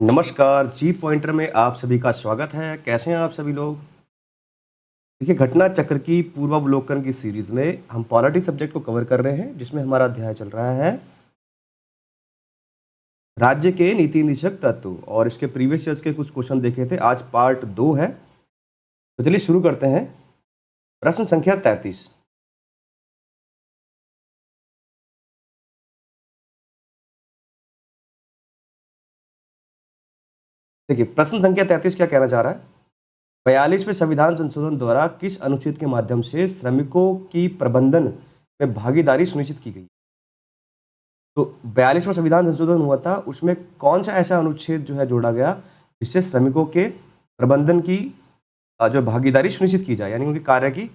नमस्कार, जीत पॉइंटर में आप सभी का स्वागत है। कैसे हैं आप सभी लोग? देखिए, घटना चक्र की पूर्वावलोकन की सीरीज़ में हम पॉलिटी सब्जेक्ट को कवर कर रहे हैं, जिसमें हमारा अध्याय चल रहा है राज्य के नीति निषेधक तत्व और इसके प्रीवियस ईयर्स के कुछ क्वेश्चन देखे थे। आज पार्ट 2 है। तो चलिए शुरू करते हैं। प्रश्न संख्या 33। देखिए, प्रश्न संख्या 33 क्या कहना चाह रहा है? 42वें संविधान संशोधन द्वारा किस अनुच्छेद के माध्यम से श्रमिकों की प्रबंधन में भागीदारी सुनिश्चित की गई? तो 42वां संविधान संशोधन हुआ था, उसमें कौन सा ऐसा अनुच्छेद जो है जोड़ा गया जिससे श्रमिकों के प्रबंधन की जो भागीदारी सुनिश्चित की जाए, यानी उनके कार्य की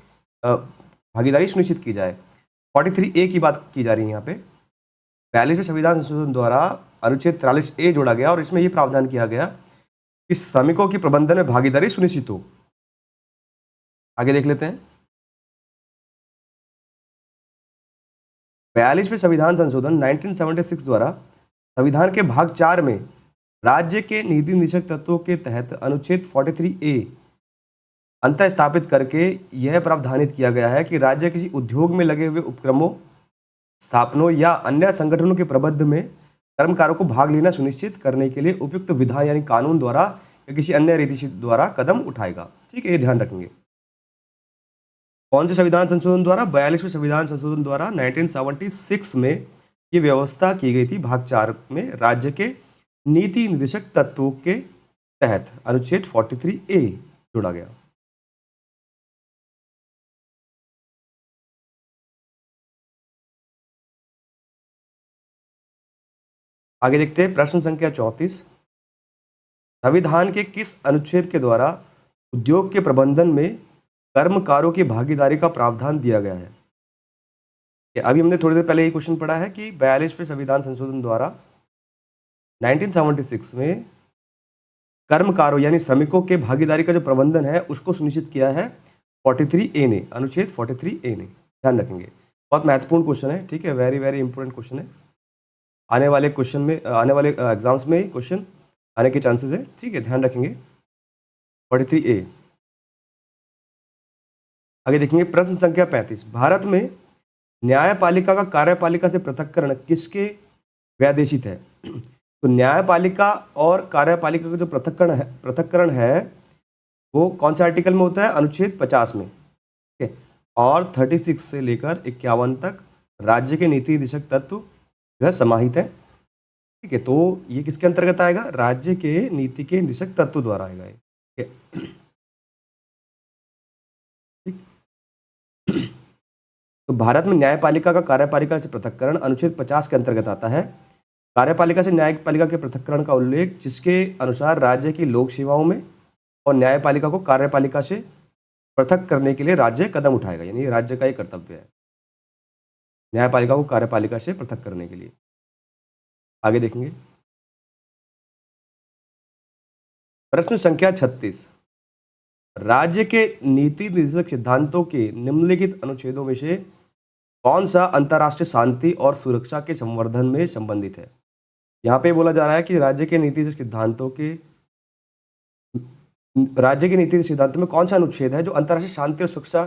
भागीदारी सुनिश्चित की जाए। 43A की बात की जा रही है यहाँ पे। 42वें संविधान संशोधन द्वारा अनुच्छेद 43A जोड़ा गया और इसमें यह प्रावधान किया गया कि श्रमिकों की प्रबंधन में भागीदारी सुनिश्चित हो। आगे देख लेते हैं। 42वें संविधान संशोधन 1976 द्वारा संविधान के भाग 4 में राज्य के नीति निषेधक तत्वों के तहत अनुच्छेद 43A अंतः स्थापित करके यह प्रावधानित किया गया है कि राज्य किसी उद्योग में लगे हुए उपक्रमों, स्थापनों या अन्य संगठनों के प्रबंध में कर्मकारों को भाग लेना सुनिश्चित करने के लिए उपयुक्त विधान यानी कानून द्वारा या किसी अन्य रीति द्वारा कदम उठाएगा। ठीक है, ये ध्यान रखेंगे। कौन से संविधान संशोधन द्वारा? 42वें संविधान संशोधन द्वारा 1976 में ये व्यवस्था की गई थी। भाग 4 में राज्य के नीति निर्देशक तत्वों के तहत अनुच्छेद 43A जोड़ा गया। आगे देखते हैं प्रश्न संख्या 34। संविधान के किस अनुच्छेद के द्वारा उद्योग के प्रबंधन में कर्मकारों की भागीदारी का प्रावधान दिया गया है? अभी हमने थोड़ी देर पहले ये क्वेश्चन पढ़ा है कि 42वें संविधान संशोधन द्वारा 1976 में कर्मकारों यानी श्रमिकों के भागीदारी का जो प्रबंधन है उसको सुनिश्चित किया है 43A ने, अनुच्छेद 43A ने। ध्यान रखेंगे, बहुत महत्वपूर्ण क्वेश्चन है। ठीक है, वेरी वेरी इंपॉर्टेंट क्वेश्चन है। आने वाले क्वेश्चन में, आने वाले एग्जाम्स में क्वेश्चन आने के चांसेस है। ठीक है, ध्यान रखेंगे 43A। आगे देखेंगे प्रश्न संख्या 35। भारत में न्यायपालिका का कार्यपालिका से पृथक्करण किसके व्यादेशित है? तो न्यायपालिका और कार्यपालिका का जो पृथक्करण है वो कौन से आर्टिकल में होता है? अनुच्छेद 50 में। ठीक है, और 36 से लेकर 51 तक राज्य के नीति निर्देशक तत्व जो है समाहित है। ठीक है, तो ये किसके अंतर्गत आएगा? राज्य के नीति के निर्देशक तत्व द्वारा आएगा ये। ठीक है, तो भारत में न्यायपालिका का कार्यपालिका से पृथक्करण अनुच्छेद 50 के अंतर्गत आता है। कार्यपालिका से न्यायपालिका के पृथक्करण का उल्लेख जिसके अनुसार राज्य की लोक सेवाओं में और न्यायपालिका को कार्यपालिका से पृथक करने के लिए राज्य कदम उठाएगा, यानी राज्य का ये कर्तव्य है न्यायपालिका को कार्यपालिका से पृथक करने के लिए। आगे देखेंगे प्रश्न संख्या 36। राज्य के नीति निर्देशक सिद्धांतों के निम्नलिखित अनुच्छेदों में से कौन सा अंतर्राष्ट्रीय शांति और सुरक्षा के संवर्धन में संबंधित है? यहाँ पे बोला जा रहा है कि राज्य के नीति सिद्धांतों में कौन सा अनुच्छेद है जो अंतर्राष्ट्रीय शांति और सुरक्षा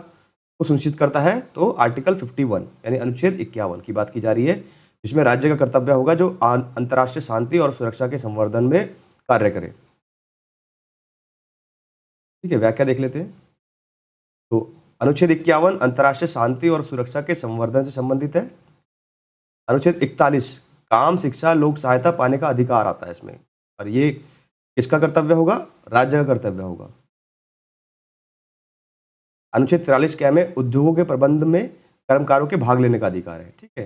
को सुनिश्चित करता है? तो आर्टिकल 51 यानी अनुच्छेद 51 की बात की जा रही है, जिसमें राज्य का कर्तव्य होगा जो अंतर्राष्ट्रीय शांति और सुरक्षा के संवर्धन में कार्य करे। ठीक है, व्याख्या देख लेते हैं। तो अनुच्छेद 51 अंतर्राष्ट्रीय शांति और सुरक्षा के संवर्धन से संबंधित है। अनुच्छेद 41 काम, शिक्षा, लोक सहायता पाने का अधिकार आता है इसमें, और ये किसका कर्तव्य होगा? राज्य का कर्तव्य होगा। अनुच्छेद 43 क्या में उद्योगों के प्रबंध में कर्मकारों के भाग लेने का अधिकार है। ठीक है,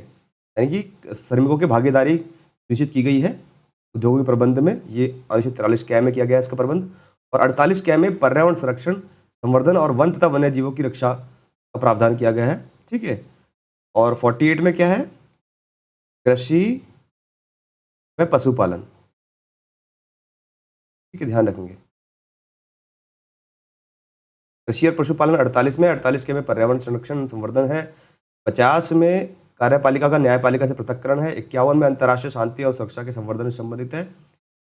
यानी कि श्रमिकों की भागीदारी निश्चित की गई है उद्योगों के प्रबंध में। ये अनुच्छेद 43 क्या में किया गया इसका प्रबंध। और 48 क्या में पर्यावरण संरक्षण, संवर्धन और वन तथा वन्य जीवों की रक्षा का प्रावधान किया गया है। ठीक है, और 48 में क्या है? कृषि व पशुपालन। ठीक है, ध्यान रखेंगे कृषि और पशुपालन 48 में। 48 के में पर्यावरण संरक्षण संवर्धन है। 50 में कार्यपालिका का न्यायपालिका से पृथक्करण है। 51 में अंतर्राष्ट्रीय शांति और सुरक्षा के संवर्धन से संबंधित है।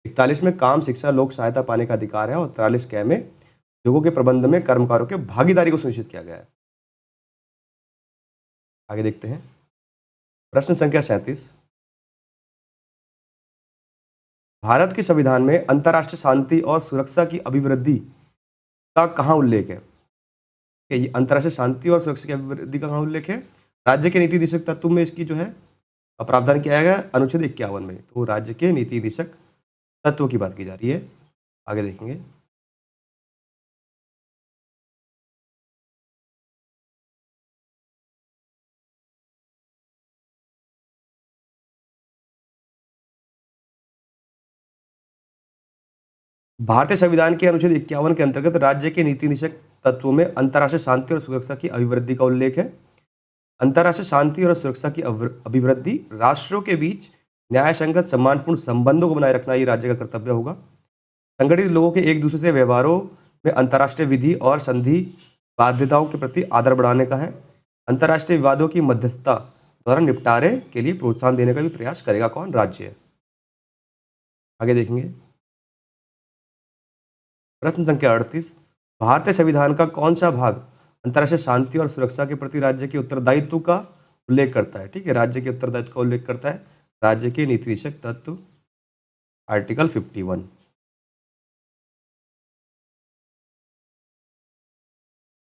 41 में काम, शिक्षा, लोक सहायता पाने का अधिकार है और 43 क में उद्योगों के प्रबंध में कर्मकारों के भागीदारी को सुनिश्चित किया गया है। आगे देखते हैं प्रश्न संख्या 37। भारत के संविधान में अंतर्राष्ट्रीय शांति और सुरक्षा की अभिवृद्धि का कहाँ उल्लेख है? ये अंतर्राष्ट्रीय शांति और सुरक्षा की अभिवृद्धि का कहाँ उल्लेख है? राज्य के नीति निर्देशक तत्व में इसकी जो है प्रावधान किया गया अनुच्छेद 51 में। तो राज्य के नीति निर्देशक तत्व की बात की जा रही है। आगे देखेंगे भारतीय संविधान के अनुच्छेद 51 के अंतर्गत राज्य के नीति निषेध तत्वों में अंतर्राष्ट्रीय शांति और सुरक्षा की अभिवृद्धि का उल्लेख है। अंतर्राष्ट्रीय शांति और सुरक्षा की अभिवृद्धि राष्ट्रों के बीच न्यायसंगत सम्मानपूर्ण संबंधों को बनाए रखना ये राज्य का कर्तव्य होगा। संगठित लोगों के एक दूसरे से व्यवहारों में अंतर्राष्ट्रीय विधि और संधि बाध्यताओं के प्रति आदर बढ़ाने का है। अंतर्राष्ट्रीय विवादों की मध्यस्थता द्वारा निपटारे के लिए प्रोत्साहन देने का भी प्रयास करेगा कौन? राज्य। आगे देखेंगे प्रश्न संख्या 38। भारतीय संविधान का कौन सा भाग अंतर्राष्ट्रीय शांति और सुरक्षा के प्रति राज्य के उत्तरदायित्व का उल्लेख करता है? ठीक है, राज्य के उत्तरदायित्व का उल्लेख करता है राज्य के नीति निर्देशक तत्व आर्टिकल 51।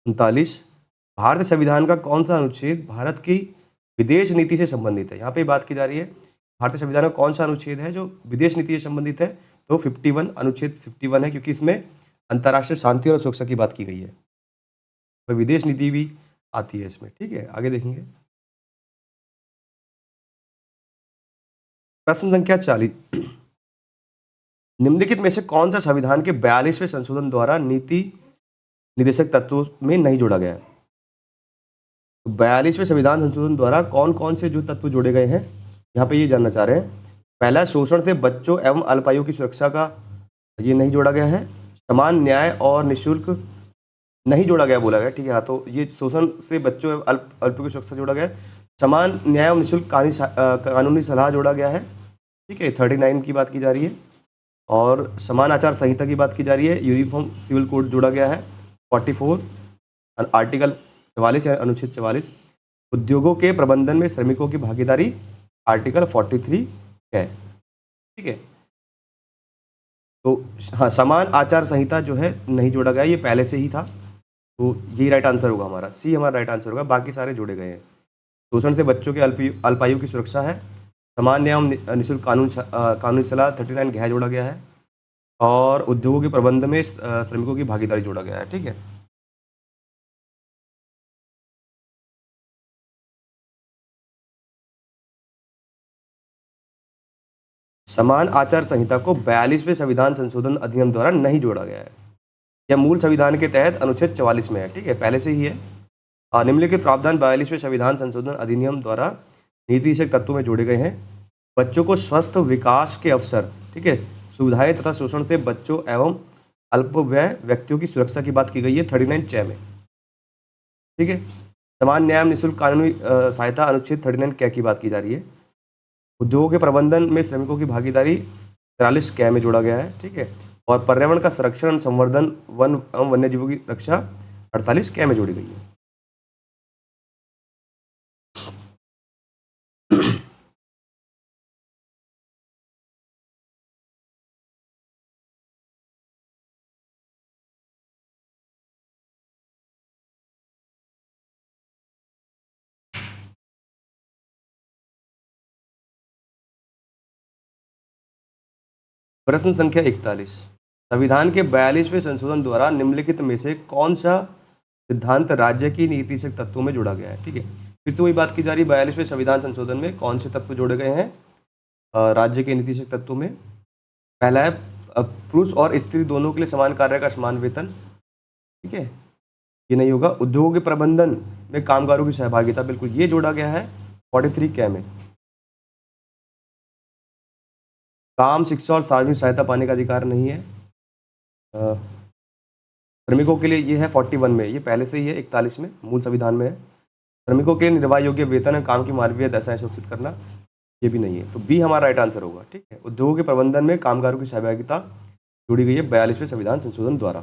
उनतालीस। भारतीय संविधान का कौन सा अनुच्छेद भारत की विदेश नीति से संबंधित है? यहाँ पे बात की जा रही है भारतीय संविधान का कौन सा अनुच्छेद है जो विदेश नीति से संबंधित है? तो 51 अनुच्छेद 51 है, क्योंकि इसमें अंतर्राष्ट्रीय शांति और सुरक्षा की बात की गई है, तो विदेश नीति भी आती है इसमें। ठीक है, आगे देखेंगे प्रश्न संख्या 40। निम्नलिखित में से कौन सा संविधान के 42वें संशोधन द्वारा नीति निर्देशक तत्वों में नहीं जोड़ा गया है? 42वें संविधान संशोधन द्वारा कौन कौन से जो तत्व जोड़े गए हैं यहाँ पे ये जानना चाह रहे हैं। पहला, शोषण से बच्चों एवं अल्पायुओं की सुरक्षा का ये नहीं जोड़ा गया है। समान न्याय और निःशुल्क नहीं जोड़ा गया बोला गया। ठीक है, हाँ, तो ये शोषण से बच्चों एवं अल्पायुओं की सुरक्षा जोड़ा गया है। समान न्याय और निःशुल्क कानूनी सलाह जोड़ा गया है। ठीक है, 39 की बात की जा रही है। और समान आचार संहिता की बात की जा रही है। यूनिफॉर्म सिविल कोड जोड़ा गया है 44, आर्टिकल 44 है अनुच्छेद 44। उद्योगों के प्रबंधन में श्रमिकों की भागीदारी आर्टिकल 43 है। ठीक है, तो हाँ, समान आचार संहिता जो है नहीं जोड़ा गया, ये पहले से ही था, तो यही राइट आंसर होगा हमारा। सी हमारा राइट आंसर होगा, बाकी सारे जोड़े गए हैं। शोषण से बच्चों के अल्पायु की सुरक्षा है। समान न्याय एवं निःशुल्क कानूनी सलाह 39 गृह जोड़ा गया है। और उद्योगों के प्रबंध में श्रमिकों की भागीदारी जोड़ा गया है। ठीक है, समान आचार संहिता को 42वें संविधान संशोधन अधिनियम द्वारा नहीं जोड़ा गया है। यह मूल संविधान के तहत अनुच्छेद 44 में है। ठीक है, पहले से ही है। निम्नलिखित प्रावधान 42वें संविधान संशोधन अधिनियम द्वारा नीति निषेध तत्वों में जोड़े गए हैं। बच्चों को स्वस्थ विकास के अवसर, ठीक है, सुविधाएं तथा शोषण से बच्चों एवं अल्पवय व्यक्तियों की सुरक्षा की बात की गई है 39 च में। ठीक है, समान न्याय निःशुल्क कानूनी सहायता अनुच्छेद 39 क की बात की जा रही है। उद्योगों के प्रबंधन में श्रमिकों की भागीदारी 43 क में जोड़ा गया है। ठीक है, और पर्यावरण का संरक्षण, संवर्धन, वन एवं वन्य जीवों की रक्षा 48 क में जोड़ी गई है। प्रश्न संख्या 41। संविधान के 42वें संशोधन द्वारा निम्नलिखित में से कौन सा सिद्धांत राज्य की नीति से तत्वों में जोड़ा गया है? ठीक है, फिर से वही बात की जा रही है, 42वें संविधान संशोधन में कौन से तत्व जोड़े गए हैं राज्य के नीति से तत्वों में? पहला है पुरुष और स्त्री दोनों के लिए समान कार्य का समान वेतन। ठीक है, ये नहीं होगा। उद्योगों के प्रबंधन में कामगारों की सहभागिता, बिल्कुल ये जोड़ा गया है 43 क में। काम, शिक्षा और सार्वजनिक सहायता पाने का अधिकार नहीं है। श्रमिकों के लिए ये है 41 में, ये पहले से ही है 41 में, मूल संविधान में है। श्रमिकों के लिए निर्वाह योग्य वेतन है, काम की मानवीय दशाएं सुरक्षित करना, ये भी नहीं है, तो बी हमारा राइट आंसर होगा। ठीक है, उद्योगों के प्रबंधन में कामगारों की सहभागिता जोड़ी गई है 42वें संविधान संशोधन द्वारा।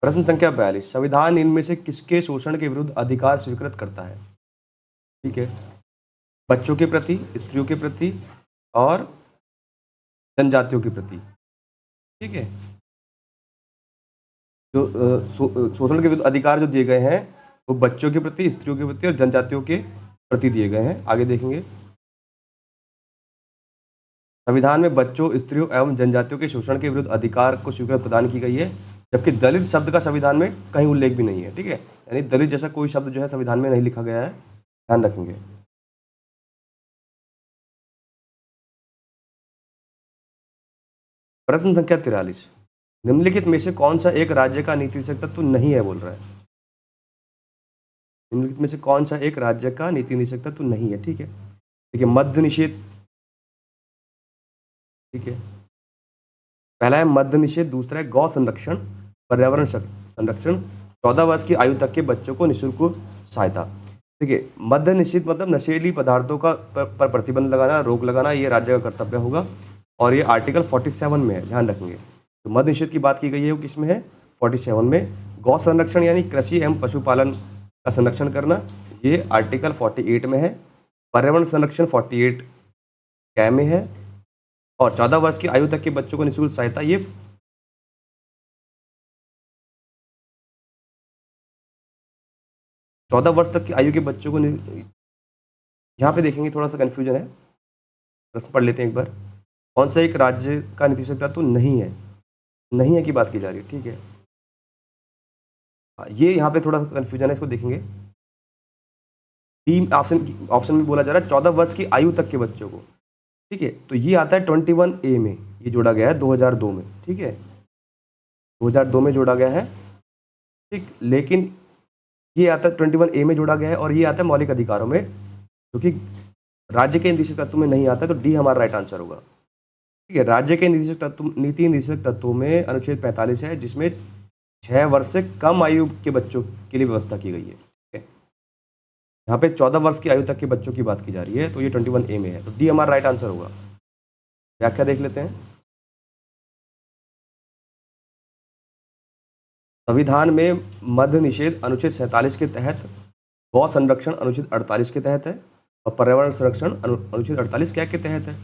प्रश्न संख्या 42, संविधान इनमें से किसके शोषण के विरुद्ध अधिकार स्वीकृत करता है? ठीक है, बच्चों के प्रति, स्त्रियों के प्रति और जनजातियों के प्रति। ठीक है, जो शोषण के विरुद्ध अधिकार जो दिए गए हैं वो बच्चों के प्रति, स्त्रियों के प्रति और जनजातियों के प्रति दिए गए हैं। आगे देखेंगे, संविधान में बच्चों, स्त्रियों एवं जनजातियों के शोषण के विरुद्ध अधिकार को स्वीकृति प्रदान की गई है, जबकि दलित शब्द का संविधान में कहीं उल्लेख भी नहीं है। ठीक है, यानी दलित जैसा कोई शब्द जो है संविधान में नहीं लिखा गया है, ध्यान रखेंगे। प्रश्न संख्या 43, निम्नलिखित में से कौन सा एक राज्य का नीति निषेध तत्व नहीं है, बोल रहा है। निम्नलिखित में से कौन सा एक राज्य का नीति निषेध तत्व नहीं है? ठीक है, देखिए, मद्य निषेध। ठीक है, पहला है मद्य निषेध, दूसरा है गौ संरक्षण, पर्यावरण संरक्षण, 14 वर्ष की आयु तक के बच्चों को निःशुल्क सहायता। देखिए, मद्य निषेध मतलब नशीली पदार्थों का पर प्रतिबंध लगाना, रोक लगाना, ये राज्य का कर्तव्य होगा और ये आर्टिकल 47 में है, ध्यान रखेंगे। तो मद्य निषेध की बात की गई है, वो किस में है? 47 में। गौ संरक्षण यानी कृषि एवं पशुपालन का संरक्षण करना, ये आर्टिकल 48 में है। पर्यावरण संरक्षण 48 कै में है। और 14 वर्ष की आयु तक के बच्चों को निःशुल्क सहायता, ये 14 वर्ष तक की आयु के बच्चों को यहाँ पे देखेंगे थोड़ा सा कन्फ्यूजन है, प्रश्न पढ़ लेते हैं एक बार। कौन सा एक राज्य का नीति निषेध तत्व नहीं है? नहीं है की बात की जा रही है। ठीक है, ये यहाँ पे थोड़ा सा कन्फ्यूजन है, इसको देखेंगे। डी ऑप्शन में बोला जा रहा है 14 वर्ष की आयु तक के बच्चों को। ठीक है, तो ये आता है 21A में, ये जोड़ा गया है 2002 में। ठीक है, 2002 में जोड़ा गया है। ठीक, लेकिन ये आता है 21A में जोड़ा गया है और ये आता है मौलिक अधिकारों में, जो कि राज्य के निषेध तत्व में नहीं आता है, तो डी हमारा राइट आंसर होगा। ठीक है, राज्य के नीति निषेध तत्वों में अनुच्छेद 45 है, जिसमें 6 वर्ष से कम आयु के बच्चों के लिए व्यवस्था की गई है। ठीक है, यहाँ पे 14 वर्ष की आयु तक के बच्चों की बात की जा रही है, तो ये 21A में है, तो डी हमारा राइट आंसर होगा। व्याख्या देख लेते हैं। संविधान में मद्य निषेध अनुच्छेद 47 के तहत, गौ संरक्षण अनुच्छेद 48 के तहत है और पर्यावरण संरक्षण अनुच्छेद 48 क्या के तहत है?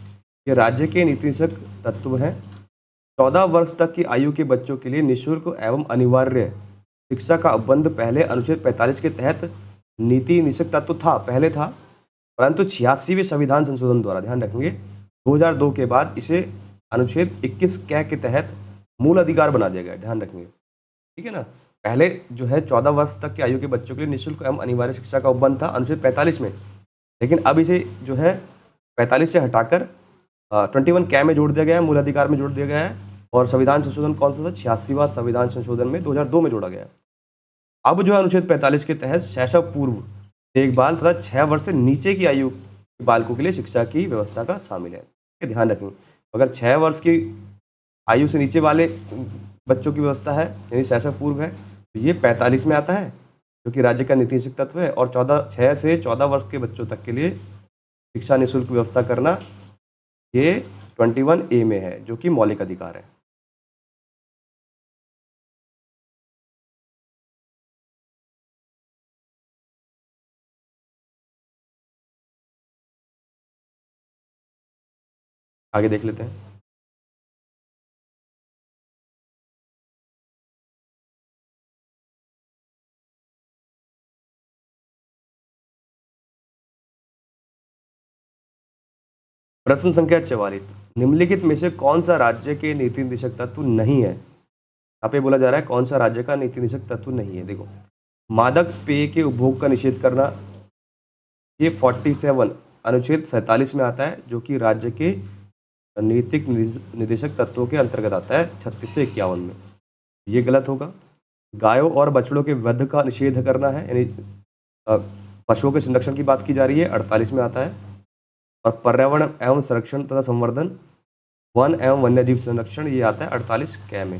ये राज्य के नीति निषेध तत्व हैं। 14 वर्ष तक की आयु के बच्चों के लिए निःशुल्क एवं अनिवार्य शिक्षा का उपबंध पहले अनुच्छेद 45 के तहत नीति निषेध तत्व था, पहले था, परंतु 86वें संविधान संशोधन द्वारा, ध्यान रखेंगे, 2002 के बाद इसे अनुच्छेद 21 कै के तहत मूल अधिकार बना दिया गया, ध्यान रखेंगे। ठीक है ना, पहले जो है 14 वर्ष तक की आयु के बच्चों के लिए निःशुल्क एवं अनिवार्य शिक्षा का उपबंध था अनुच्छेद 45 में, लेकिन अब इसे जो है 45 से हटाकर 21 कै में जोड़ दिया गया है, मूल अधिकार में जोड़ दिया गया है। और संविधान संशोधन कौन सा था? 86वां संविधान संशोधन में 2002 में जोड़ा गया है। अब जो है अनुच्छेद 45 के तहत शैशव पूर्व देखभाल तथा 6 वर्ष से नीचे की आयु के बालकों के लिए शिक्षा की व्यवस्था का शामिल है। ध्यान रखें, अगर 6 वर्ष की आयु से नीचे वाले बच्चों की व्यवस्था है, यानी शैशव पूर्व है, तो ये 45 में आता है, जो कि राज्य का नीति निषेध तत्व है। और 6 से 14 वर्ष के बच्चों तक के लिए शिक्षा निःशुल्क व्यवस्था करना, ये 21A में है, जो कि मौलिक अधिकार है। आगे देख लेते हैं। प्रश्न संख्या 44, निम्नलिखित में से कौन सा राज्य के नीति निषेध तत्व नहीं है? यहाँ पे बोला जा रहा है कौन सा राज्य का नीति निषेध तत्व नहीं है। देखो, मादक पेय के उपभोग का निषेध करना, ये 47 अनुच्छेद 47 में आता है, जो कि राज्य के नीतिक निर्देशक तत्वों के अंतर्गत आता है 36 से 51 में, ये गलत होगा। गायों और बछड़ों के वध का निषेध करना है, यानी पशुओं के संरक्षण की बात की जा रही है, 48 में आता है। और पर्यावरण एवं संरक्षण तथा संवर्धन, वन एवं वन्यजीव संरक्षण, ये आता है 48 कै में।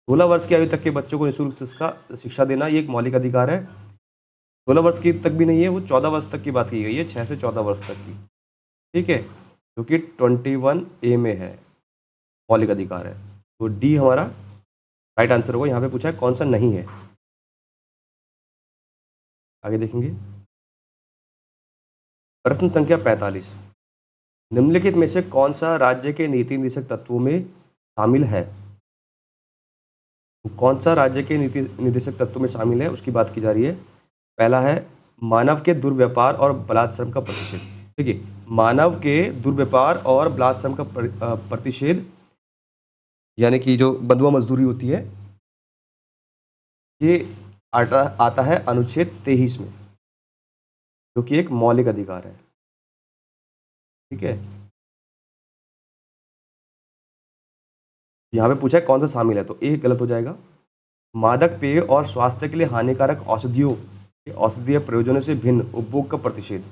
16 वर्ष की आयु तक के बच्चों को निःशुल्क शिक्षा देना ये एक मौलिक अधिकार है। 16 वर्ष की तक भी नहीं है, वो 14 वर्ष तक की बात की गई है, 6 से 14 वर्ष तक की। ठीक है, जो कि 21A में है, मौलिक अधिकार है। तो डी हमारा राइट आंसर होगा। यहाँ पे पूछा है कौन सा नहीं है। आगे देखेंगे, प्रश्न संख्या 45, निम्नलिखित में से कौन सा राज्य के नीति निर्देशक तत्वों में शामिल है? तो कौन सा राज्य के नीति निर्देशक तत्वों में शामिल है उसकी बात की जा रही है। पहला है मानव के दुर्व्यापार और बलात् श्रम का प्रतिषेध। देखिए, मानव के दुर्व्यापार और बलात् श्रम का प्रतिषेध, यानी कि जो बंधुआ मजदूरी होती है, ये आता है अनुच्छेद 23 में, जो कि एक मौलिक अधिकार है। ठीक है, यहाँ पे पूछा है कौन सा शामिल है, तो ए गलत हो जाएगा। मादक पेय और स्वास्थ्य के लिए हानिकारक औषधियों के औषधीय प्रयोजनों से भिन्न उपभोग का प्रतिषेध,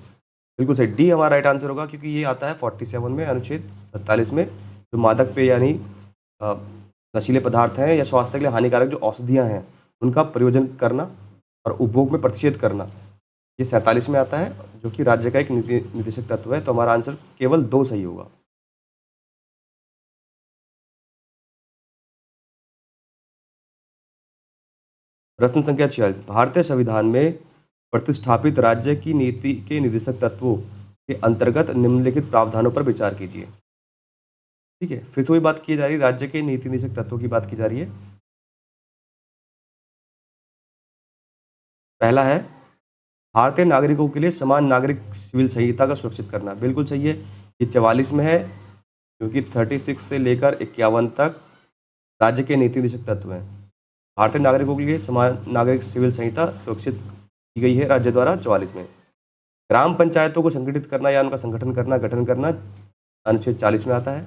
बिल्कुल सही, डी हमारा राइट आंसर होगा, क्योंकि ये आता है 47 में, अनुच्छेद 47 में। जो मादक पेय यानी अ, नशीले पदार्थ हैं या स्वास्थ्य के लिए हानिकारक जो औषधियाँ हैं उनका प्रयोजन करना और उपभोग में प्रतिषेध करना, ये 47 में आता है, जो कि राज्य का एक निर्देशक तत्व है। तो हमारा आंसर केवल 2 सही होगा। प्रश्न संख्या 46, भारतीय संविधान में प्रतिष्ठापित राज्य की नीति के निर्देशक तत्वों के अंतर्गत निम्नलिखित प्रावधानों पर विचार कीजिए। ठीक है, फिर से वही बात की जा रही है, राज्य के नीति निर्देशक तत्वों की बात की जा रही है। पहला है भारतीय नागरिकों के लिए समान नागरिक सिविल संहिता का सुरक्षित करना, बिल्कुल सही है, ये 44 में है, क्योंकि 36 से लेकर 51 तक राज्य के नीति निर्देशक तत्व हैं। भारतीय नागरिकों के लिए समान नागरिक सिविल संहिता सुरक्षित की गई है राज्य द्वारा 44 में। ग्राम पंचायतों को संगठित करना या उनका संगठन करना, गठन करना, अनुच्छेद 40 में आता है।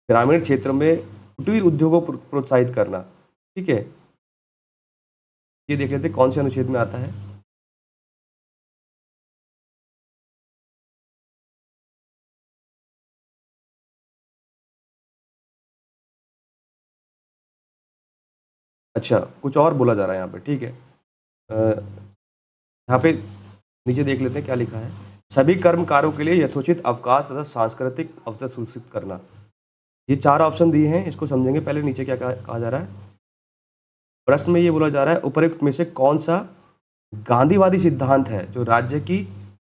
ग्रामीण क्षेत्रों में कुटीर उद्योगों को प्रोत्साहित करना, ठीक है, ये देख लेते हैं कौन से अनुच्छेद में आता है। अच्छा, कुछ और बोला जा रहा है यहाँ पे, ठीक है। यहाँ पे नीचे देख लेते हैं क्या लिखा है। सभी कर्मकारों के लिए यथोचित अवकाश तथा सांस्कृतिक अवसर सुनिश्चित करना। ये 4 ऑप्शन दिए हैं, इसको समझेंगे पहले। नीचे क्या कहा जा रहा है, प्रश्न में ये बोला जा रहा है उपरोक्त में से कौन सा गांधीवादी सिद्धांत है जो राज्य की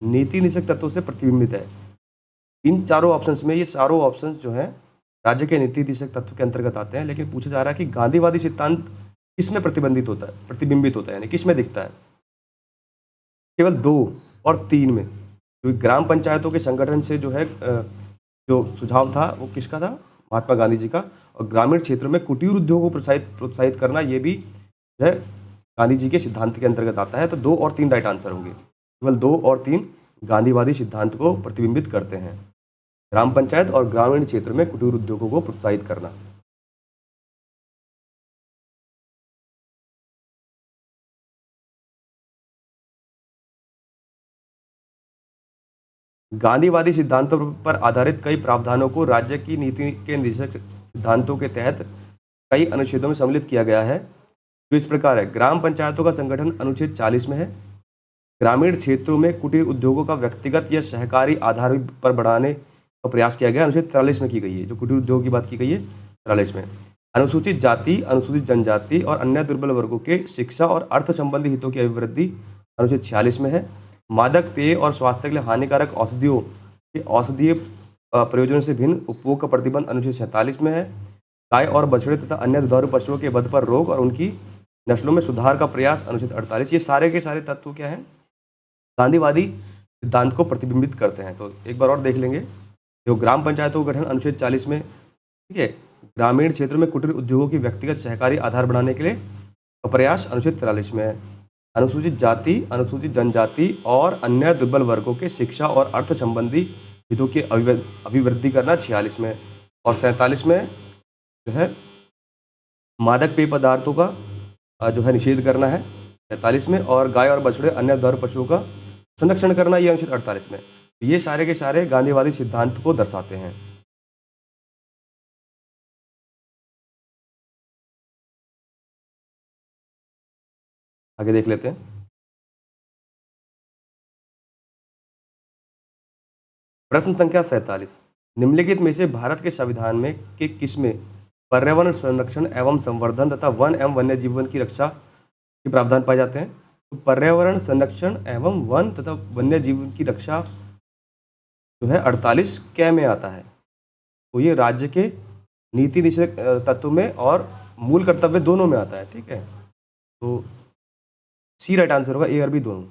नीति निषेध तत्वों से प्रतिबिंबित है। इन चारों ऑप्शंस में ये सारों ऑप्शंस जो हैं राज्य के नीति निषेध तत्व के अंतर्गत आते हैं, लेकिन पूछा जा रहा है कि गांधीवादी सिद्धांत किस में प्रतिबिंबित होता है, यानी किस में दिखता है। केवल 2 और 3 में। क्योंकि ग्राम पंचायतों के संगठन से जो है जो सुझाव था वो किसका था, महात्मा गांधी जी का। और ग्रामीण क्षेत्रों में कुटीर उद्योगों को प्रोत्साहित करना, ये भी जो है गांधी जी के सिद्धांत के अंतर्गत आता है। तो 2 और 3 राइट आंसर होंगे। केवल 2 और 3 गांधीवादी सिद्धांत को प्रतिबिंबित करते हैं, ग्राम पंचायत और ग्रामीण क्षेत्र में कुटीर उद्योगों को प्रोत्साहित करना। गांधीवादी सिद्धांतों पर आधारित कई प्रावधानों को राज्य की नीति के निर्देशक सिद्धांतों के तहत कई अनुच्छेदों में सम्मिलित किया गया है, जो इस प्रकार है। ग्राम पंचायतों का संगठन अनुच्छेद 40 में है। ग्रामीण क्षेत्रों में कुटीर उद्योगों का व्यक्तिगत या सहकारी आधार पर बढ़ाने का प्रयास किया गया, अनुच्छेद 43 में की गई है। जो कुटीर उद्योग की बात की गई है 43 में। अनुसूचित जाति, अनुसूचित जनजाति और अन्य दुर्बल वर्गों के शिक्षा और अर्थ संबंधी हितों की अभिवृद्धि अनुच्छेद 46 में है। मादक पेय और स्वास्थ्य के लिए हानिकारक औषधियों के औषधीय प्रयोजनों से भिन्न उपभोग का प्रतिबंध अनुच्छेद 47 में है। गाय और बछड़े तथा अन्य दुधारू पशुओं के वध पर रोक और उनकी नस्लों में सुधार का प्रयास अनुच्छेद 48। ये सारे के सारे तत्व क्या हैं, गांधीवादी सिद्धांत को प्रतिबिंबित करते हैं। तो एक बार और देख लेंगे। जो ग्राम पंचायतों का गठन अनुच्छेद 40 में, ठीक है। ग्रामीण क्षेत्रों में कुटीर उद्योगों की व्यक्तिगत सहकारी आधार बढ़ाने के लिए प्रयास अनुच्छेद 43 में है। अनुसूचित जाति, अनुसूचित जनजाति और अन्य दुर्बल वर्गों के शिक्षा और अर्थ संबंधी हितों की अभिवृद्धि करना 46 में। और 47 में जो है मादक पेय पदार्थों का जो है निषेध करना है 47 में। और गाय और बछड़े अन्य दुधारू पशुओं का संरक्षण करना, ये अनुच्छेद 48 में। ये सारे के सारे गांधीवादी सिद्धांत को दर्शाते हैं। आगे देख लेते हैं। प्रश्न संख्या 47, निम्नलिखित में से भारत के संविधान में के किसमें पर्यावरण संरक्षण एवं संवर्धन तथा वन एवं वन्य जीवन की रक्षा के प्रावधान पाए जाते हैं? तो पर्यावरण संरक्षण एवं वन तथा वन्य जीवन की रक्षा जो है 48 कै में आता है। तो ये राज्य के नीति निषेध तत्व में और मूल कर्तव्य दोनों में आता है। ठीक है, तो सी राइट आंसर होगा, ए और बी दोनों।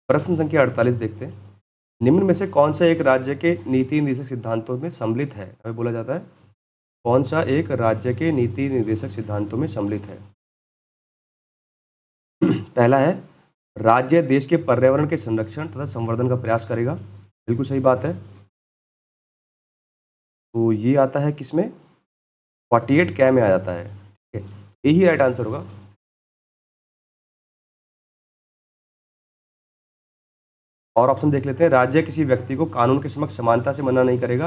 प्रश्न संख्या 48 देखते हैं। निम्न में से कौन सा एक राज्य के नीति निर्देशक सिद्धांतों में सम्मिलित है? हमें बोला जाता है कौन सा एक राज्य के नीति निर्देशक सिद्धांतों में सम्मिलित है। पहला है, राज्य देश के पर्यावरण के संरक्षण तथा संवर्धन का प्रयास करेगा। बिल्कुल सही बात है। तो ये आता है किसमें? 48 कै में आ जाता है। ठीक है, यही राइट आंसर होगा। और ऑप्शन देख लेते हैं। राज्य किसी व्यक्ति को कानून के समक्ष समानता से मना नहीं करेगा,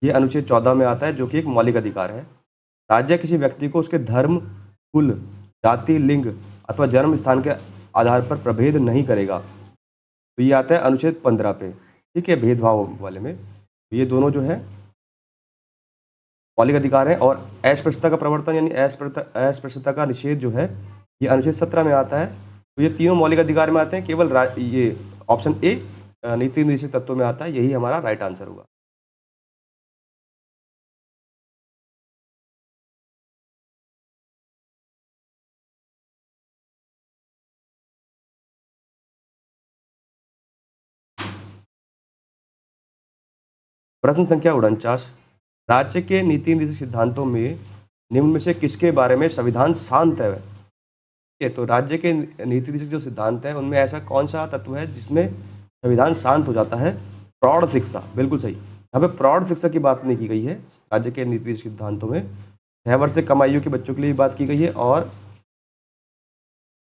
ये अनुच्छेद 14 में आता है, जो कि एक मौलिक अधिकार है। राज्य किसी व्यक्ति को उसके धर्म, कुल, जाति, लिंग अथवा जन्म स्थान के आधार पर प्रभेद नहीं करेगा। तो ये आता है अनुच्छेद 15 पे। ठीक है, भेदभाव वाले में। तो ये दोनों जो है मौलिक अधिकार है। और अस्पृश्यता का प्रवर्तन यानी अस्पृश्यता का निषेध जो है, ये अनुच्छेद 17 में आता है। तो ये तीनों मौलिक अधिकार में आते हैं। केवल ये ऑप्शन ए नीति निर्देशक तत्वों में आता है, यही हमारा राइट आंसर होगा। प्रश्न संख्या 49, राज्य के नीति निर्देशक सिद्धांतों में निम्न में से किसके बारे में संविधान शांत है? ठीक है, तो राज्य के नीति निर्देशक जो सिद्धांत है उनमें ऐसा कौन सा तत्व है जिसमें संविधान शांत हो जाता है? प्रौढ़ शिक्षा। बिल्कुल सही, यहाँ पे प्रौढ़ शिक्षा की बात नहीं की गई है। राज्य के नीति निर्देशक सिद्धांतों में 6 वर्ष से कम आयु के बच्चों के लिए बात की गई है और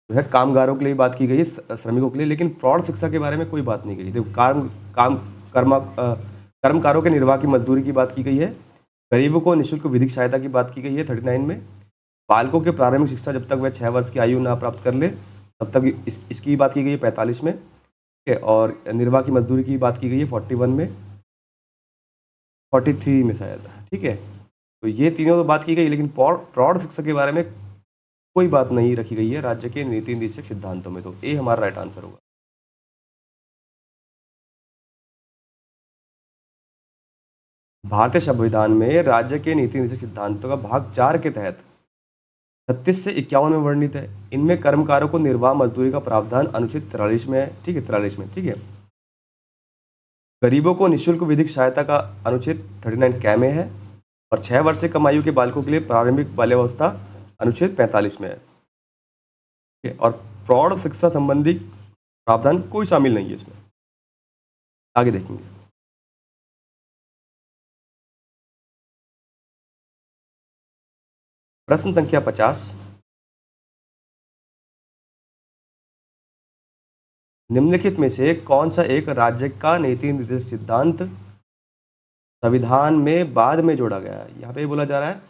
जो है कामगारों के लिए बात की गई है, श्रमिकों के लिए। लेकिन प्रौढ़ शिक्षा के बारे में कोई बात नहीं की। देखो, कर्मकारों के निर्वाह की मजदूरी की बात की गई है। गरीबों को निःशुल्क विधिक सहायता की बात की गई है 39 में। बालकों के प्रारंभिक शिक्षा जब तक वह 6 वर्ष की आयु ना प्राप्त कर ले तब तक इसकी बात की गई है 45 में। ठीक है, और निर्वाह की मजदूरी की बात की गई है 41 में, 43 में शायद। ठीक है, तो ये तीनों तो बात की गई, लेकिन प्रौढ़ शिक्षा के बारे में कोई बात नहीं रखी गई है राज्य के नीति निर्देशक सिद्धांतों में। तो ए हमारा राइट आंसर होगा। भारतीय संविधान में राज्य के नीति निर्देशक सिद्धांतों का भाग 4 के तहत 36 से 51 में वर्णित है। इनमें कर्मकारों को निर्वाह मजदूरी का प्रावधान अनुच्छेद 43 में है। ठीक है, 43 में। ठीक है, गरीबों को निःशुल्क विधिक सहायता का अनुच्छेद 39 कै में है और 6 वर्ष से कम आयु के बालकों के लिए प्रारंभिक बाल्यावस्था अनुच्छेद 45 में है। ठीक है, और प्रौढ़ शिक्षा संबंधी प्रावधान कोई शामिल नहीं है इसमें। आगे देखेंगे। प्रश्न संख्या 50, निम्नलिखित में से कौन सा एक राज्य का नीति निर्देशक सिद्धांत संविधान में बाद में जोड़ा गया है? यहाँ पे बोला जा रहा है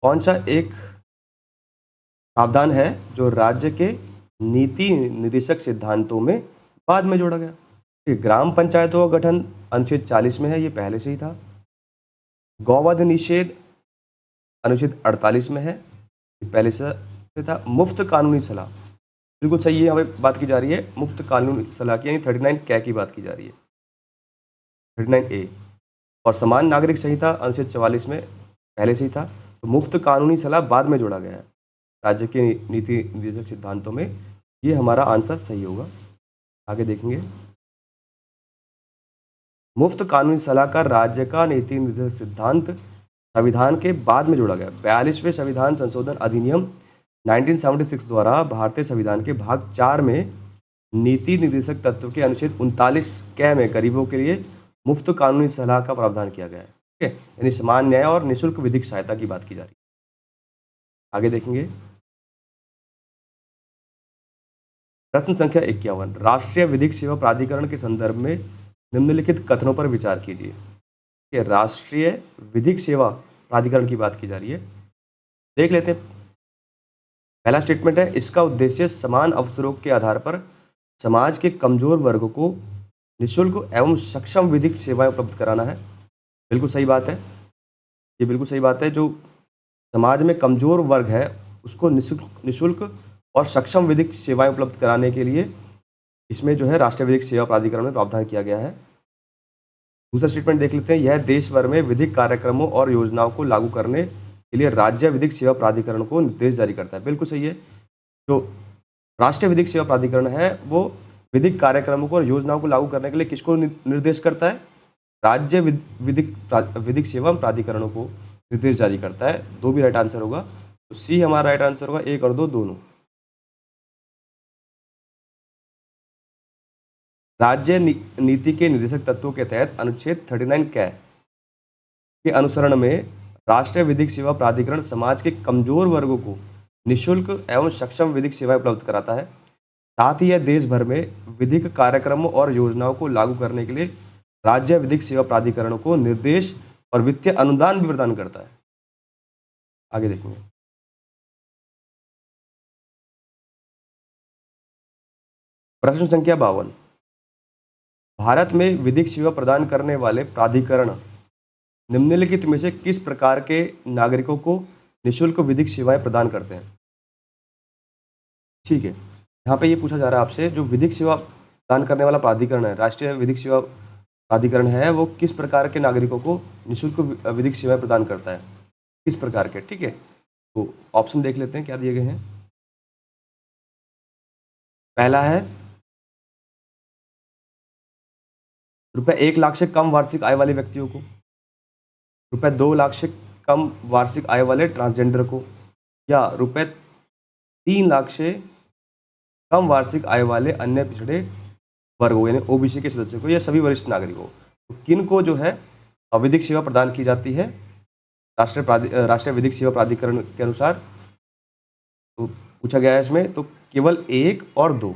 कौन सा एक प्रावधान है जो राज्य के नीति निर्देशक सिद्धांतों में बाद में जोड़ा गया। ये ग्राम पंचायतों का गठन अनुच्छेद 40 में है, ये पहले से ही था। गौवध निषेध अनुच्छेद 48 में है, ये पहले से था। मुफ्त कानूनी सलाह, बिल्कुल सही है, हमें बात की जा रही है मुफ्त कानूनी सलाह की, यानी 39 कै की बात की जा रही है, 39 ए। और समान नागरिक संहिता अनुच्छेद 44 में पहले से ही था। तो मुफ्त कानूनी सलाह बाद में जोड़ा गया है राज्य के नीति निर्देशक सिद्धांतों में। ये हमारा आंसर सही होगा। आगे देखेंगे। मुफ्त कानूनी सलाह का राज्य का नीति निर्देशक सिद्धांत संविधान के बाद में जोड़ा गया। 42वें संविधान संशोधन अधिनियम 1976 द्वारा भारतीय संविधान के भाग 4 में नीति निर्देशक तत्व के अनुच्छेद 39 क में गरीबों के लिए मुफ्त कानूनी सलाह का प्रावधान किया गया है। ठीक है, यानी समान न्याय और निःशुल्क विधिक सहायता की बात की जा रही है। आगे देखेंगे प्रश्न संख्या 51, राष्ट्रीय विधिक सेवा प्राधिकरण के संदर्भ में निम्नलिखित कथनों पर विचार कीजिए। कि राष्ट्रीय विधिक सेवा प्राधिकरण की बात की जा रही है। देख लेते हैं। पहला स्टेटमेंट है, इसका उद्देश्य समान अवसरों के आधार पर समाज के कमजोर वर्ग को निःशुल्क एवं सक्षम विधिक सेवाएं उपलब्ध कराना है। बिल्कुल सही बात है, ये बिल्कुल सही बात है। जो समाज में कमजोर वर्ग है उसको निःशुल्क और सक्षम विधिक सेवाएं उपलब्ध कराने के लिए इसमें जो है राष्ट्रीय विधिक सेवा प्राधिकरण में प्रावधान किया गया है। दूसरा स्टेटमेंट देख लेते हैं, यह देश भर में विधिक कार्यक्रमों और योजनाओं को लागू करने के लिए राज्य विधिक सेवा प्राधिकरण को निर्देश जारी करता है। बिल्कुल सही है। जो राष्ट्रीय विधिक सेवा प्राधिकरण है वो विधिक कार्यक्रमों को और योजनाओं को लागू करने के लिए किसको निर्देश करता है? राज्य विधिक सेवा प्राधिकरणों को निर्देश जारी करता है। दो भी राइट आंसर होगा, तो सी हमारा राइट आंसर होगा, 1 और 2 दोनों। राज्य नीति के निर्देशक तत्वों के तहत अनुच्छेद 39 कै के अनुसरण में राष्ट्रीय विधिक सेवा प्राधिकरण समाज के कमजोर वर्गों को निःशुल्क एवं सक्षम विधिक सेवाएं उपलब्ध कराता है। साथ ही यह देश भर में विधिक कार्यक्रमों और योजनाओं को लागू करने के लिए राज्य विधिक सेवा प्राधिकरणों को निर्देश और वित्तीय अनुदान भी प्रदान करता है। आगे देखेंगे प्रश्न संख्या 52, भारत में विधिक सेवा प्रदान करने वाले प्राधिकरण निम्नलिखित में से किस प्रकार के नागरिकों को निःशुल्क विधिक सेवाएं प्रदान करते हैं? ठीक है, यहाँ पे ये पूछा जा रहा है आपसे, जो विधिक सेवा प्रदान करने वाला प्राधिकरण है, राष्ट्रीय विधिक सेवा प्राधिकरण है, वो किस प्रकार के नागरिकों को निःशुल्क विधिक सेवाएं प्रदान करता है? किस प्रकार के? ठीक है, तो ऑप्शन देख लेते हैं क्या दिए गए हैं। पहला है रुपये 1 लाख से कम वार्षिक आय वाले व्यक्तियों को, रुपये 2 लाख से कम वार्षिक आय वाले ट्रांसजेंडर को, या रुपये 3 लाख से कम वार्षिक आय वाले अन्य पिछड़े वर्गों यानी ओबीसी के सदस्यों को, या सभी वरिष्ठ नागरिकों। तो किन को जो है विधिक सेवा प्रदान की जाती है राष्ट्रीय विधिक सेवा प्राधिकरण के अनुसार? तो पूछा गया है इसमें, तो केवल 1 और 2,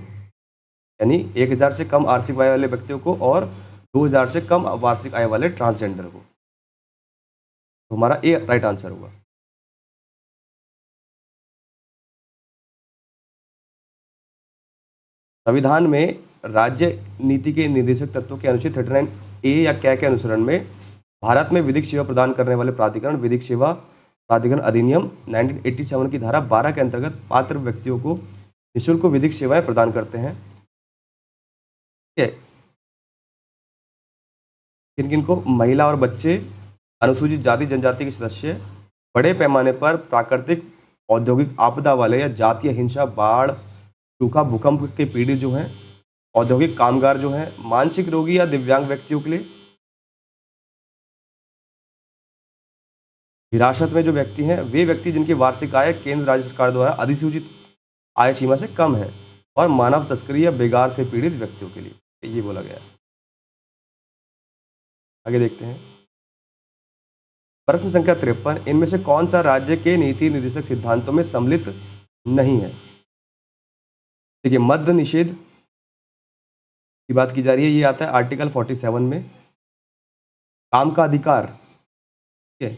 यानी 1,000 से कम वार्षिक आय वाले व्यक्तियों को और 2,000 से कम वार्षिक आय वाले ट्रांसजेंडर को। तो हमारा ए राइट आंसर होगा। संविधान में राज्य नीति के निर्देशक तत्वों के अनुच्छेद 39 ए या कै के अनुसरण में भारत में विधिक सेवा प्रदान करने वाले प्राधिकरण विधिक सेवा प्राधिकरण अधिनियम 1987 की धारा 12 के अंतर्गत पात्र व्यक्तियों को निःशुल्क विधिक सेवाएं प्रदान करते हैं। ठीक है, किन किन को? महिला और बच्चे, अनुसूचित जाति जनजाति के सदस्य, बड़े पैमाने पर प्राकृतिक औद्योगिक आपदा वाले या जातीय हिंसा बाढ़ सूखा भूकंप के पीड़ित जो हैं, औद्योगिक कामगार जो हैं, मानसिक रोगी या दिव्यांग व्यक्तियों के लिए, हिरासत में जो व्यक्ति हैं वे व्यक्ति जिनकी वार्षिक आय केंद्र राज्य सरकार द्वारा अधिसूचित आय सीमा से कम है, और मानव तस्करी या बेगार से पीड़ित व्यक्तियों के लिए ये बोला गया है। आगे देखते हैं प्रश्न संख्या 53, इनमें से कौन सा राज्य के नीति निर्देशक सिद्धांतों में सम्मिलित नहीं है? देखिए, मद्य निषेध की बात की जा रही है, ये आता है आर्टिकल 47 में। काम का अधिकार, ठीक है,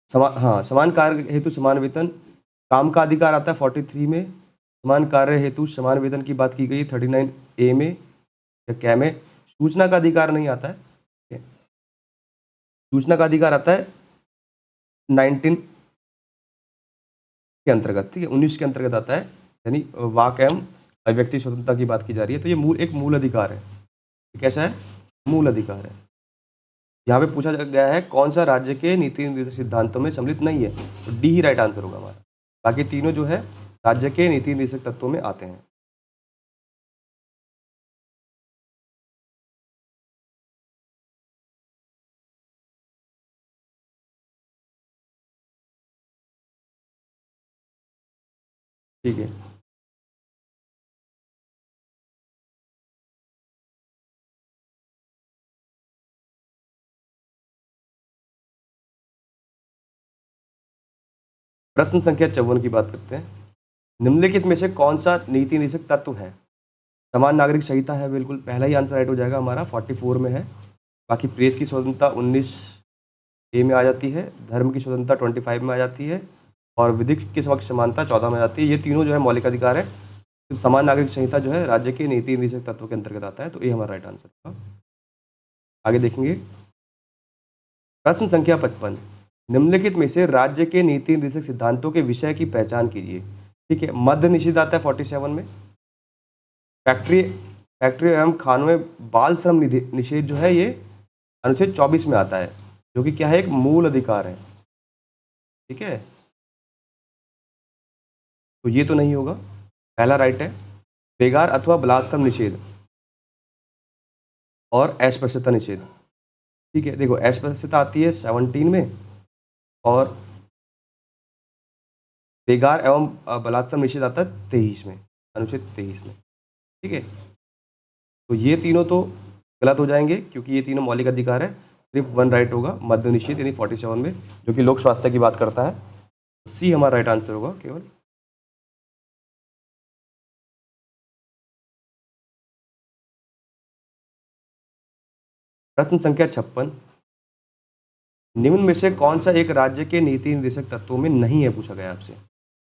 समान कार्य हेतु समान वेतन, काम का अधिकार आता है 43 में। समान कार्य हेतु समान वेतन की बात की गई 39 ए में या कै में। सूचना का अधिकार नहीं आता है, ठीक है। सूचना का अधिकार आता है 19 के अंतर्गत, ठीक है, 19 के अंतर्गत आता है, यानी वाक एवं अभिव्यक्ति स्वतंत्रता की बात की जा रही है। तो ये एक मूल अधिकार है। कैसा है? मूल अधिकार है। यहाँ पे पूछा गया है कौन सा राज्य के नीति निर्देशक सिद्धांतों में सम्मिलित नहीं है, तो डी ही राइट आंसर होगा हमारा। बाकी तीनों जो है राज्य के नीति निर्देशक तत्वों में आते हैं। ठीक है, प्रश्न संख्या 54 की बात करते हैं। निम्नलिखित में से कौन सा नीति निषेध तत्व है? समान नागरिक संहिता है, बिल्कुल पहला ही आंसर राइट हो जाएगा हमारा, 44 में है। बाकी प्रेस की स्वतंत्रता 19 ए में आ जाती है, धर्म की स्वतंत्रता 25 में आ जाती है, और विधिक के समक्ष समानता 14 में आ जाती है। ये तीनों जो है मौलिक अधिकार है। तो समान नागरिक संहिता जो है राज्य के नीति निषेध तत्वों के अंतर्गत आता है, तो ये हमारा राइट आंसर होगा। आगे देखेंगे प्रश्न संख्या 55। निम्नलिखित में से राज्य के नीति निर्देशक सिद्धांतों के विषय की पहचान कीजिए। ठीक है, मद्य निषेध आता है 47 में। फैक्ट्री फैक्ट्री एवं खानों में बाल श्रम निषेध जो है ये अनुच्छेद 24 में आता है, जो कि क्या है, एक मूल अधिकार है। ठीक है, तो ये तो नहीं होगा, पहला राइट है। बेगार अथवा बलात्कार निषेध और अस्पृश्यता निषेध। ठीक है, देखो अस्पृश्यता आती है 17 में, और बेगार एवं बलात्कार निषेध आता है 23 में, अनुच्छेद 23 में। ठीक है, तो ये तीनों तो गलत हो जाएंगे क्योंकि ये तीनों मौलिक अधिकार है। सिर्फ वन राइट होगा, मद्य निषेध यानी 47 में, जो कि लोक स्वास्थ्य की बात करता है। सी हमारा राइट आंसर होगा केवल। प्रश्न संख्या 56। निम्न में से कौन सा एक राज्य के नीति निर्देशक तत्वों में नहीं है, पूछा गया आपसे।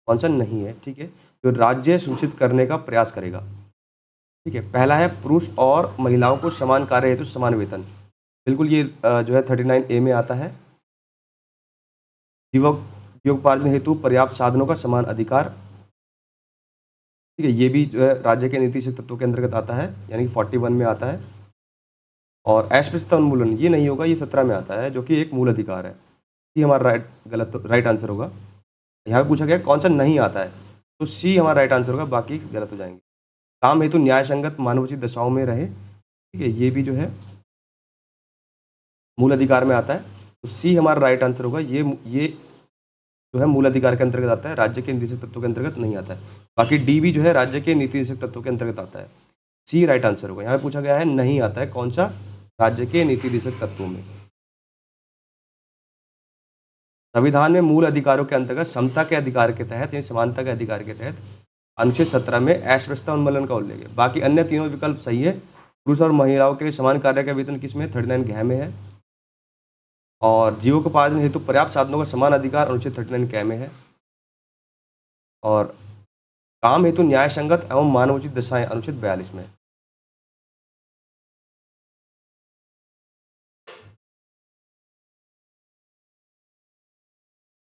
कौन सा नहीं है? ठीक है, जो राज्य सुनिश्चित करने का प्रयास करेगा। ठीक है, पहला है पुरुष और महिलाओं को समान कार्य हेतु समान वेतन। बिल्कुल, ये जो है 39 ए में आता है। जीवकोपार्जन हेतु पर्याप्त साधनों का समान अधिकार। ठीक है, ये भी जो है राज्य के नीति तत्वों के अंतर्गत आता है, यानी कि 41 में आता है। और अस्पृश्यता उन्मूलन ये नहीं होगा, ये 17 में आता है, जो कि एक मूल अधिकार है। सी हमारा राइट आंसर होगा। यहाँ पे पूछा गया कौन सा नहीं आता है, तो सी हमारा राइट आंसर होगा, बाकी गलत हो जाएंगे। काम हेतु न्याय संगत मानवोचित दशाओं में रहे। ठीक है, ये भी जो है मूल अधिकार में आता है, तो सी हमारा राइट आंसर होगा। ये जो है मूल अधिकार के अंतर्गत आता है, राज्य के निर्देशक तत्वों के अंतर्गत नहीं आता है। बाकी डी भी जो है राज्य के नीति निर्देशक तत्वों के अंतर्गत आता है। सी राइट आंसर होगा। यहाँ पे पूछा गया है नहीं आता है, कौन सा? राज्य के नीति निर्देशक तत्वों में। संविधान में मूल अधिकारों के अंतर्गत समता के अधिकार के तहत यानी समानता के अधिकार के तहत अनुच्छेद 17 में अस्पृश्यता उन्मूलन का उल्लेख है। बाकी अन्य तीनों विकल्प सही है। पुरुष और महिलाओं के लिए समान कार्य का वेतन किस में? 39 घ में है। और जीवकोपार्जन हेतु पर्याप्त साधनों का समान अधिकार अनुच्छेद 39 क में है। और काम हेतु न्याय संगत एवं मानवोचित दशाएं अनुच्छेद 42 में है।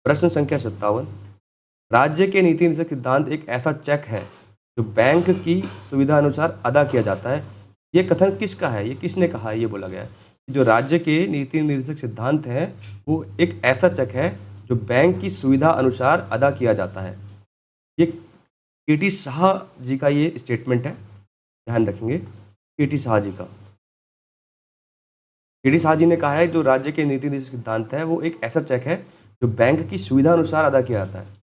प्रश्न संख्या 57। राज्य के नीति निर्देशक सिद्धांत एक ऐसा चेक है जो बैंक की सुविधा अनुसार अदा किया जाता है। ये कथन किसका है? ये किसने कहा है? ये बोला गया है कि जो राज्य के नीति निर्देशक सिद्धांत हैं वो एक ऐसा चेक है जो बैंक की सुविधा अनुसार अदा किया जाता है। ये के.टी. शाह जी का ये स्टेटमेंट है, ध्यान रखेंगे, के.टी. शाह जी का। के.टी. शाह जी ने कहा है जो राज्य के नीति निर्देशक सिद्धांत है वो एक ऐसा चेक है जो बैंक की सुविधा अनुसार अदा किया जाता है।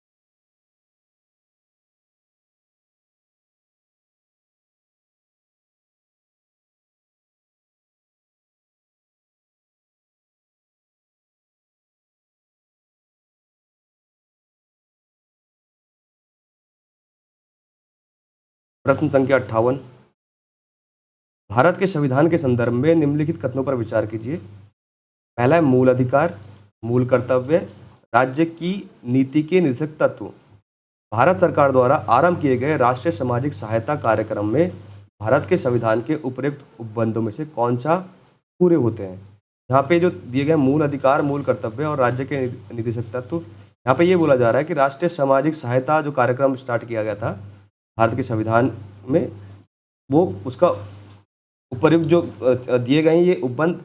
प्रश्न संख्या 58। भारत के संविधान के संदर्भ में निम्नलिखित कथनों पर विचार कीजिए। पहला है मूल अधिकार, मूल कर्तव्य, राज्य की नीति के निर्देशक तत्व। भारत सरकार द्वारा आरंभ किए गए राष्ट्रीय सामाजिक सहायता कार्यक्रम में भारत के संविधान के उपयुक्त उपबंधों में से कौन सा पूरे होते हैं? यहाँ पे जो दिए गए मूल अधिकार, मूल कर्तव्य और राज्य के निर्देशक तत्व, यहाँ पे ये बोला जा रहा है कि राष्ट्रीय सामाजिक सहायता जो कार्यक्रम स्टार्ट किया गया था भारत के संविधान में, वो उसका उपयुक्त जो दिए गए हैं ये उपबंध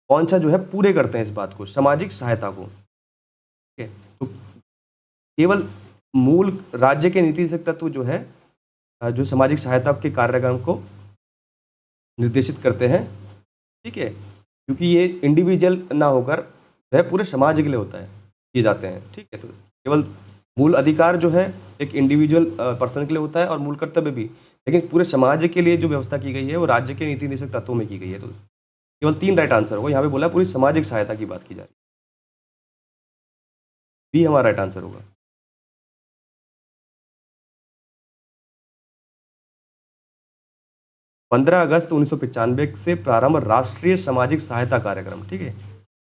कौन सा जो है पूरे करते हैं इस बात को, सामाजिक सहायता को। ठीक है, तो केवल मूल राज्य के नीति निर्देशक तत्व जो है जो सामाजिक सहायता के कार्यक्रम को निर्देशित करते हैं। ठीक है, क्योंकि ये इंडिविजुअल ना होकर वह पूरे समाज के लिए होता है, किए जाते हैं। ठीक है, तो केवल मूल अधिकार जो है एक इंडिविजुअल पर्सन के लिए होता है और मूल कर्तव्य भी, लेकिन पूरे समाज के लिए जो व्यवस्था की गई है वो राज्य के नीति निर्देशक तत्वों में की गई है। तो केवल 3 राइट आंसर होगा। यहाँ पे बोला पूरी सामाजिक सहायता की बात की जा रही है, बी हमारा राइट आंसर होगा। 15 अगस्त 1995 से प्रारंभ राष्ट्रीय सामाजिक सहायता कार्यक्रम, ठीक है,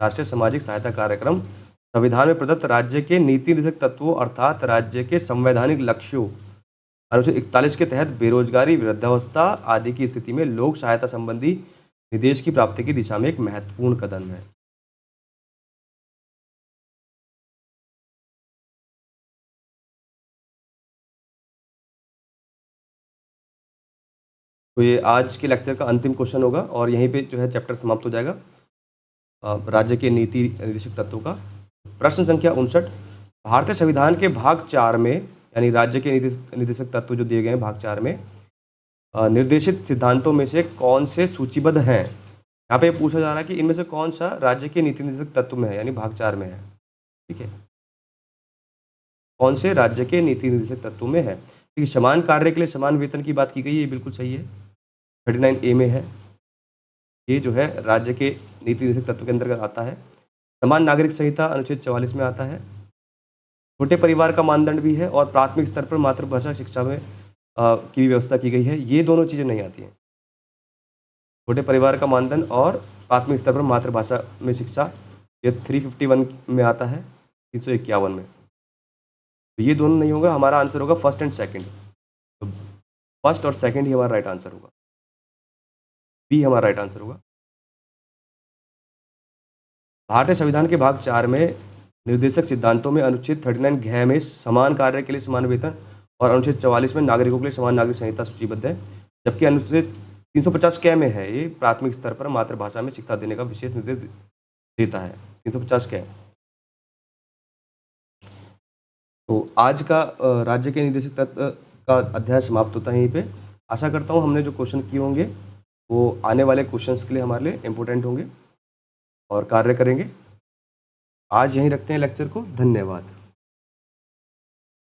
राष्ट्रीय सामाजिक सहायता कार्यक्रम संविधान में प्रदत्त राज्य के नीति निर्देशक तत्वों अर्थात राज्य के संवैधानिक लक्ष्यों अनुच्छेद 41 के तहत बेरोजगारी, वृद्धावस्था आदि की स्थिति में लोक सहायता संबंधी निर्देश की प्राप्ति की दिशा में एक महत्वपूर्ण कदम है। तो ये आज के लेक्चर का अंतिम क्वेश्चन होगा और यहीं पे जो है चैप्टर समाप्त हो जाएगा राज्य के नीति निर्देशक तत्वों का। प्रश्न संख्या 59, भारतीय संविधान के भाग 4 में यानी राज्य के निर्देशक तत्व जो दिए गए हैं भाग 4 में निर्देशित सिद्धांतों में से कौन से सूचीबद्ध हैं। यहाँ पे पूछा जा रहा है कि इनमें से कौन सा राज्य के नीति निर्देशक तत्व में है यानी भाग 4 में है, ठीक है, कौन से राज्य के नीति निर्देशक तत्वों में है। ठीक है, समान कार्य के लिए समान वेतन की बात की गई है, ये बिल्कुल सही है, 39A में है, ये जो है राज्य के नीति निर्देशक तत्व के अंतर्गत आता है। समान नागरिक संहिता अनुच्छेद 44 में आता है। छोटे परिवार का मानदंड भी है और प्राथमिक स्तर पर मातृभाषा शिक्षा में की व्यवस्था की गई है, ये दोनों चीज़ें नहीं आती हैं। छोटे परिवार का मानदंड और प्राथमिक स्तर पर मातृभाषा में शिक्षा, ये 351 में आता है, 351 में, तो ये दोनों नहीं होगा। हमारा आंसर होगा फर्स्ट एंड सेकंड, तो फर्स्ट और सेकंड ही हमारा राइट आंसर होगा, बी हमारा राइट आंसर होगा। भारतीय संविधान के भाग 4 में निर्देशक सिद्धांतों में अनुच्छेद 39 घ में समान कार्य के लिए समान वेतन और अनुच्छेद 44 में नागरिकों के लिए समान नागरिक संहिता सूचीबद्ध है, जबकि अनुच्छेद 350 क में है, ये प्राथमिक स्तर पर मातृभाषा में शिक्षा देने का विशेष निर्देश देता है, 350 क। तो आज का राज्य के निर्देशक तत्व का अध्याय समाप्त होता है यहीं पे। आशा करता हूँ हमने जो क्वेश्चन किए होंगे वो आने वाले क्वेश्चंस के लिए हमारे लिए इम्पोर्टेंट होंगे और कार्य करेंगे। आज यहीं रखते हैं लेक्चर को, धन्यवाद।